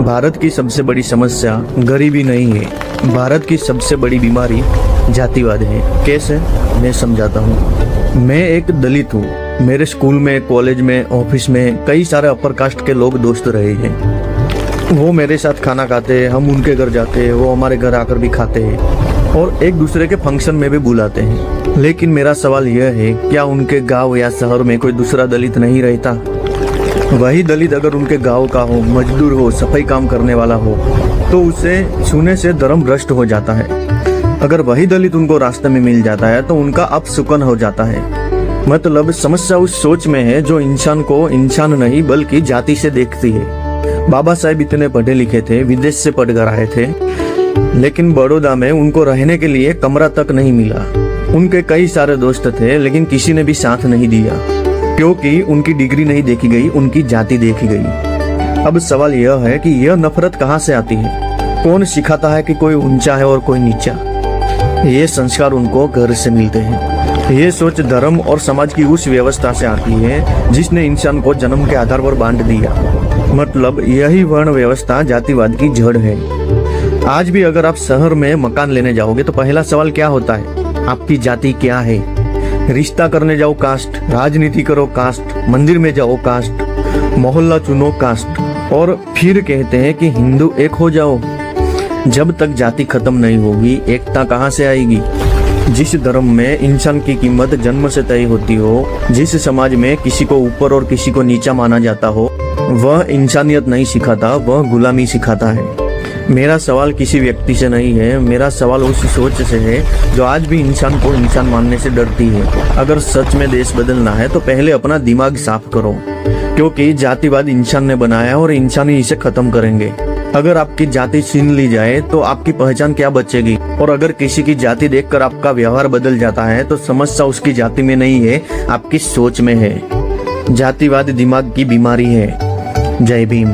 भारत की सबसे बड़ी समस्या गरीबी नहीं है, भारत की सबसे बड़ी बीमारी जातिवाद है। कैसे, मैं समझाता हूँ। मैं एक दलित हूँ। मेरे स्कूल में, कॉलेज में, ऑफिस में कई सारे अपर कास्ट के लोग दोस्त रहे हैं। वो मेरे साथ खाना खाते हैं, हम उनके घर जाते हैं, वो हमारे घर आकर भी खाते हैं और एक दूसरे के फंक्शन में भी बुलाते हैं। लेकिन मेरा सवाल यह है, क्या उनके गांव या शहर में कोई दूसरा दलित नहीं रहता? वही दलित अगर उनके गांव का हो, मजदूर हो, सफाई काम करने वाला हो, तो उसे छूने से धर्म भ्रष्ट हो जाता है। अगर वही दलित उनको रास्ते में मिल जाता है तो उनका अपशुकन हो जाता है। मतलब समस्या उस सोच में है जो इंसान को इंसान नहीं बल्कि जाति से देखती है। बाबा साहेब इतने पढ़े लिखे थे, विदेश से पढ़ कर आए थे, लेकिन बड़ौदा में उनको रहने के लिए कमरा तक नहीं मिला। उनके कई सारे दोस्त थे, लेकिन किसी ने भी साथ नहीं दिया, क्योंकि उनकी डिग्री नहीं देखी गई, उनकी जाति देखी गई। अब सवाल यह है कि यह नफरत कहाँ से आती है? कौन सिखाता है कि कोई ऊंचा है और कोई नीचा? ये संस्कार उनको घर से मिलते हैं। ये सोच धर्म और समाज की उस व्यवस्था से आती है जिसने इंसान को जन्म के आधार पर बांट दिया। मतलब यही वर्ण व्यवस्था जातिवाद की जड़ है। आज भी अगर आप शहर में मकान लेने जाओगे तो पहला सवाल क्या होता है? आपकी जाति क्या है? रिश्ता करने जाओ कास्ट, राजनीति करो कास्ट, मंदिर में जाओ कास्ट, मोहल्ला चुनो कास्ट, और फिर कहते हैं कि हिंदू एक हो जाओ। जब तक जाति खत्म नहीं होगी, एकता कहाँ से आएगी? जिस धर्म में इंसान की कीमत जन्म से तय होती हो, जिस समाज में किसी को ऊपर और किसी को नीचा माना जाता हो, वह इंसानियत नहीं सिखाता, वह गुलामी सिखाता है। मेरा सवाल किसी व्यक्ति से नहीं है, मेरा सवाल उस सोच से है जो आज भी इंसान को इंसान मानने से डरती है। अगर सच में देश बदलना है तो पहले अपना दिमाग साफ करो, क्योंकि जातिवाद इंसान ने बनाया और इंसान ही इसे खत्म करेंगे। अगर आपकी जाति छीन ली जाए तो आपकी पहचान क्या बचेगी? और अगर किसी की जाति देखकर आपका व्यवहार बदल जाता है तो समस्या उसकी जाति में नहीं है, आपकी सोच में है। जातिवाद दिमाग की बीमारी है। जय भीम।